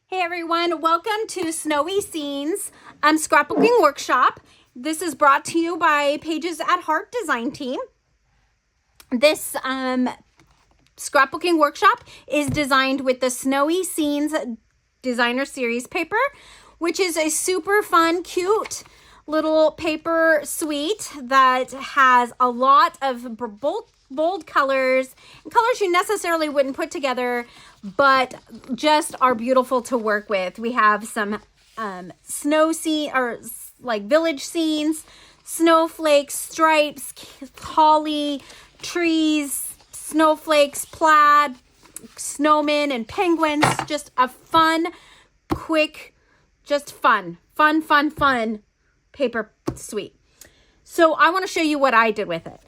Hey everyone, welcome to Snowy Scenes Scrapbooking Workshop. This is brought to you by Pages at Heart Design Team. This scrapbooking workshop is designed with the Snowy Scenes Designer Series paper, which is a super fun, cute little paper suite that has a lot of bold colors, and colors you necessarily wouldn't put together, but just are beautiful to work with. We have some snow scene or like village scenes, snowflakes, stripes, holly, trees, snowflakes, plaid, snowmen, and penguins. Just a fun, quick, just fun paper suite. So I want to show you what I did with it.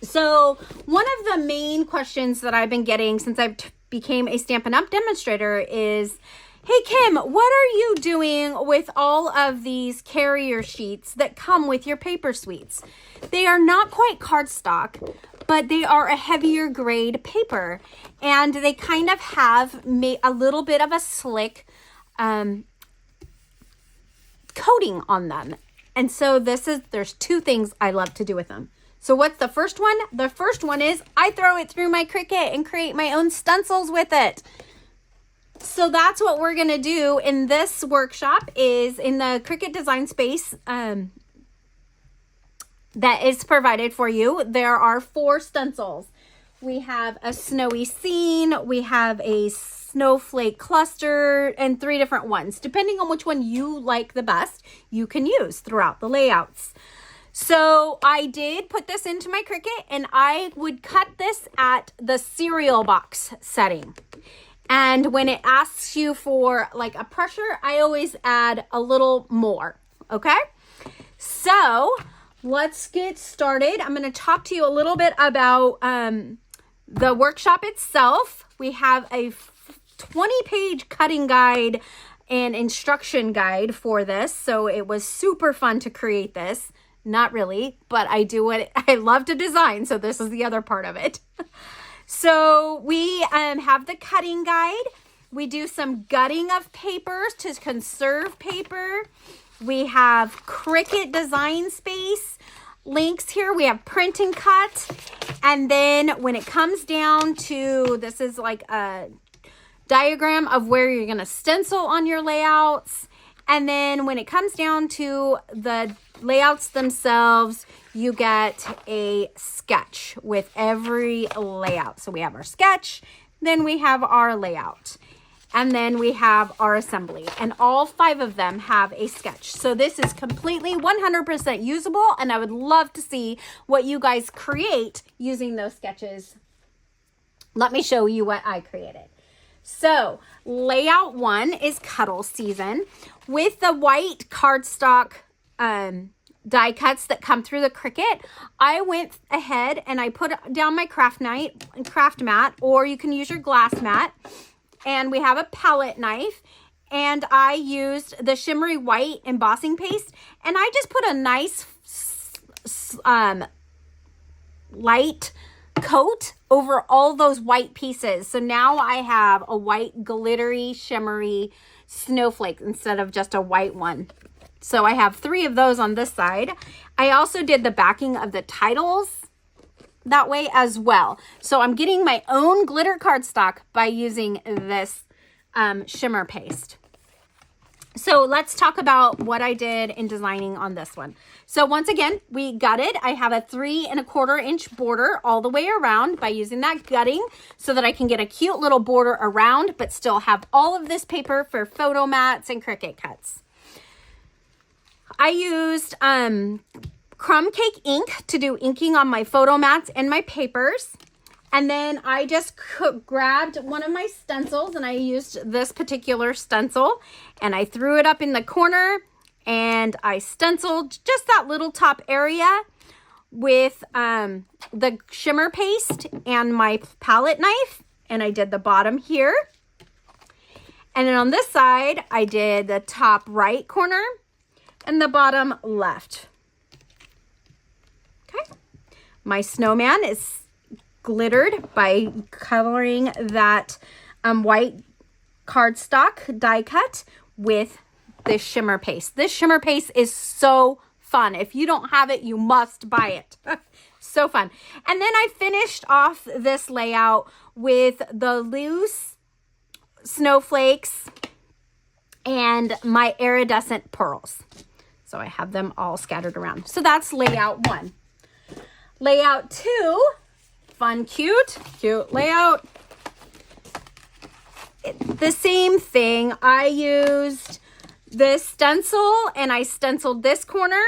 So one of the main questions that I've been getting since I became a Stampin' Up! Demonstrator is, hey Kim, what are you doing with all of these carrier sheets that come with your paper suites? They are not quite cardstock, but they are a heavier grade paper, and they kind of have a little bit of a slick coating on them. And so there's two things I love to do with them. So what's the first one? The first one is I throw it through my Cricut and create my own stencils with it. So that's what we're going to do in this workshop, is in the Cricut design space that is provided for you. There are 4 stencils. We have a snowy scene, we have a snowflake cluster, and 3 different ones. Depending on which one you like the best, you can use throughout the layouts. So I did put this into my Cricut, and I would cut this at the cereal box setting. And when it asks you for like a pressure, I always add a little more, okay? So let's get started. I'm going to talk to you a little bit about the workshop itself. We have a 20-page cutting guide and instruction guide for this. So it was super fun to create this. Not really, but I love to design, so this is the other part of it. So we have the cutting guide. We do some gutting of papers to conserve paper. We have Cricut design space links here. We have print and cut. And then when it comes down to, this is like a diagram of where you're going to stencil on your layouts. And then when it comes down to the layouts themselves, you get a sketch with every layout. So we have our sketch, then we have our layout, and then we have our assembly. And all 5 of them have a sketch. So this is completely 100% usable, and I would love to see what you guys create using those sketches. Let me show you what I created. So layout 1 is cuddle season. With the white cardstock die cuts that come through the Cricut, I went ahead and I put down my craft mat, or you can use your glass mat. And we have a palette knife, and I used the shimmery white embossing paste, and I just put a nice light coat over all those white pieces. So now I have a white glittery shimmery snowflake instead of just a white one. So I have 3 of those on this side. I also did the backing of the titles that way as well. So I'm getting my own glitter cardstock by using this shimmer paste. So let's talk about what I did in designing on this one. So once again, we gutted. I have a 3 1/4 inch border all the way around by using that gutting so that I can get a cute little border around, but still have all of this paper for photo mats and Cricut cuts. I used crumb cake ink to do inking on my photo mats and my papers. And then I just grabbed one of my stencils, and I used this particular stencil, and I threw it up in the corner, and I stenciled just that little top area with the shimmer paste and my palette knife, and I did the bottom here. And then on this side, I did the top right corner and the bottom left. Okay. My snowman is glittered by coloring that white cardstock die cut with this shimmer paste. This shimmer paste is so fun. If you don't have it, you must buy it. So fun. And then I finished off this layout with the loose snowflakes and my iridescent pearls. So I have them all scattered around. So that's layout 1. Layout 2, fun, cute layout. The same thing. I used this stencil and I stenciled this corner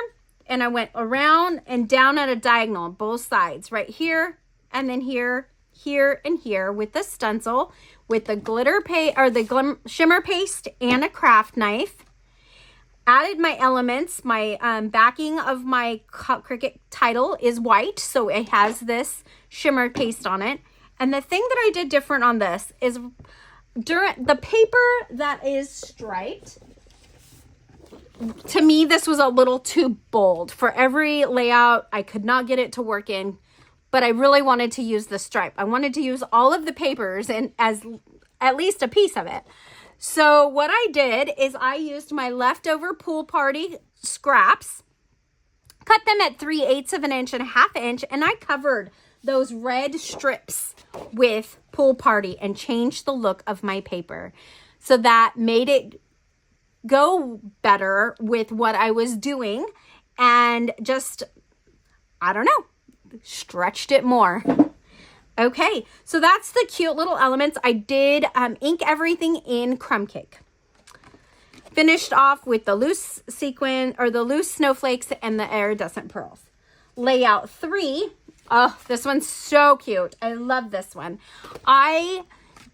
and I went around and down at a diagonal on both sides, right here and then here, here and here with the stencil with the glitter paste or the shimmer paste and a craft knife. Added my elements. My backing of my Cricut title is white, so it has this shimmer paste on it. And the thing that I did different on this is during the paper that is striped, to me, this was a little too bold. For every layout, I could not get it to work in, but I really wanted to use the stripe. I wanted to use all of the papers and as at least a piece of it. So what I did is I used my leftover pool party scraps, cut them at 3/8 of an inch and a 1/2 inch, and I covered those red strips with pool party and changed the look of my paper. So that made it go better with what I was doing and just, I don't know, stretched it more. Okay, so that's the cute little elements. I did ink everything in crumb cake. Finished off with the loose sequin or the loose snowflakes and the iridescent pearls. Layout 3. Oh, this one's so cute. I love this one. I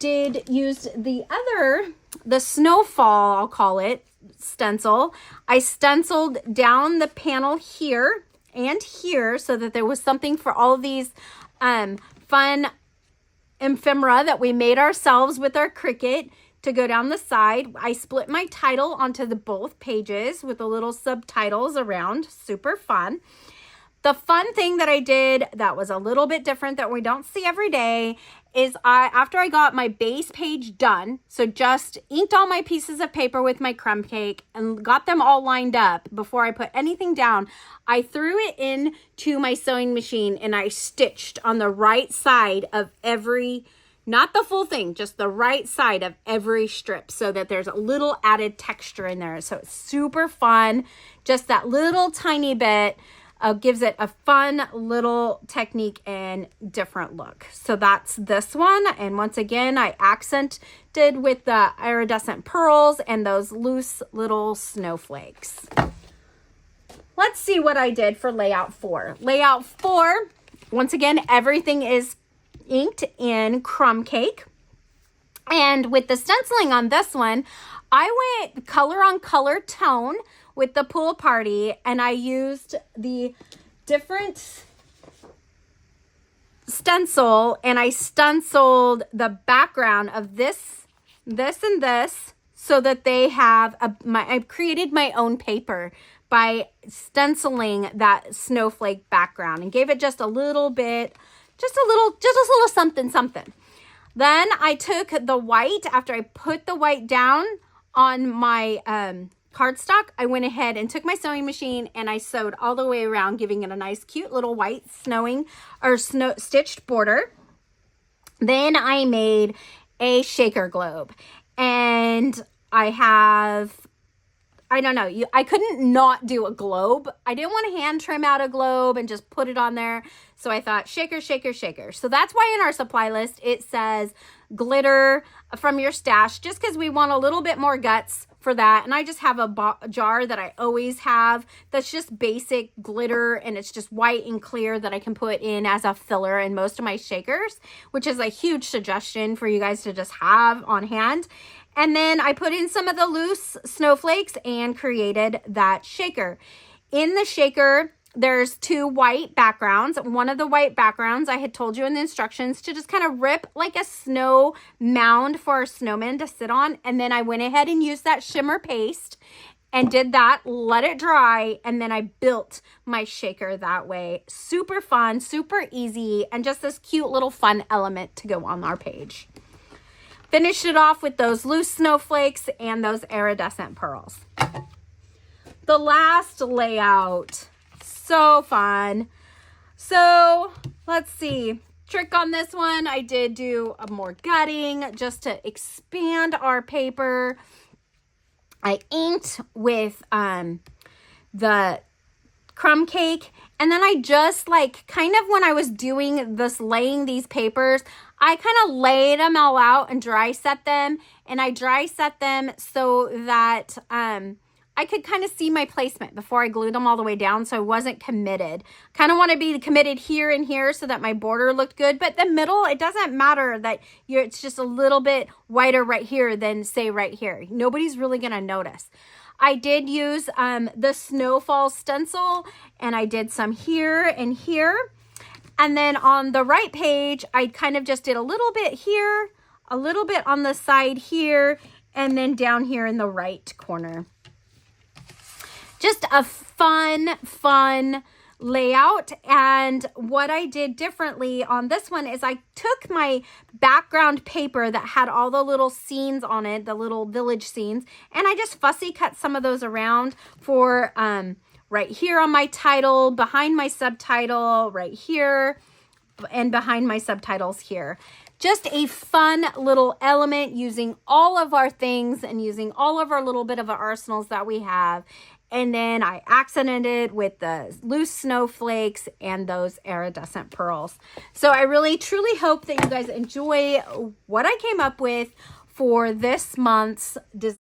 did use the snowfall, I'll call it, stencil. I stenciled down the panel here and here so that there was something for all of these fun ephemera that we made ourselves with our Cricut to go down the side. I split my title onto the both pages with the little subtitles around. Super fun. The fun thing that I did that was a little bit different that we don't see every day is after I got my base page done, so just inked all my pieces of paper with my crumb cake and got them all lined up before I put anything down, I threw it into my sewing machine and I stitched on the right side of every, not the full thing, just the right side of every strip so that there's a little added texture in there. So it's super fun. Just that little tiny bit gives it a fun little technique and different look. So that's this one. And once again, I accented with the iridescent pearls and those loose little snowflakes. Let's see what I did for layout 4. Layout 4, once again, everything is inked in crumb cake. And with the stenciling on this one, I went color on color tone with the pool party, and I used the different stencil, and I stenciled the background of this, and this, so that they have I created my own paper by stenciling that snowflake background and gave it just a little bit, just a little something. Then I took the white, after I put the white down on my cardstock, I went ahead and took my sewing machine and I sewed all the way around, giving it a nice cute little white snow stitched border. Then I made a shaker globe, and I don't know, I couldn't not do a globe. I didn't want to hand trim out a globe and just put it on there. So I thought shaker, shaker, shaker. So that's why in our supply list, it says glitter from your stash, just because we want a little bit more guts for that. And I just have a jar that I always have that's just basic glitter, and it's just white and clear that I can put in as a filler in most of my shakers, which is a huge suggestion for you guys to just have on hand. And then I put in some of the loose snowflakes and created that shaker. In the shaker, there's 2 white backgrounds. One of the white backgrounds I had told you in the instructions to just kind of rip like a snow mound for our snowman to sit on. And then I went ahead and used that shimmer paste and did that, let it dry, and then I built my shaker that way. Super fun, super easy, and just this cute little fun element to go on our page. finished it off with those loose snowflakes and those iridescent pearls. The last layout, so fun. So let's see, trick on this one, I did do a more gutting just to expand our paper. I inked with the crumb cake, and then I just like kind of when I was doing this, laying these papers, I kind of laid them all out and dry set them, and I dry set them so that I could kind of see my placement before I glued them all the way down, so I wasn't committed. Kind of want to be committed here and here so that my border looked good, but the middle, it doesn't matter that it's just a little bit whiter right here than say right here. Nobody's really going to notice. I did use the snowfall stencil, and I did some here and here. And then on the right page, I kind of just did a little bit here, a little bit on the side here, and then down here in the right corner. Just a fun layout. And what I did differently on this one is I took my background paper that had all the little scenes on it, the little village scenes, and I just fussy cut some of those around for right here on my title, behind my subtitle, right here, and behind my subtitles here. Just a fun little element using all of our things and using all of our little bit of arsenals that we have. And then I accented with the loose snowflakes and those iridescent pearls. So I really, truly hope that you guys enjoy what I came up with for this month's design.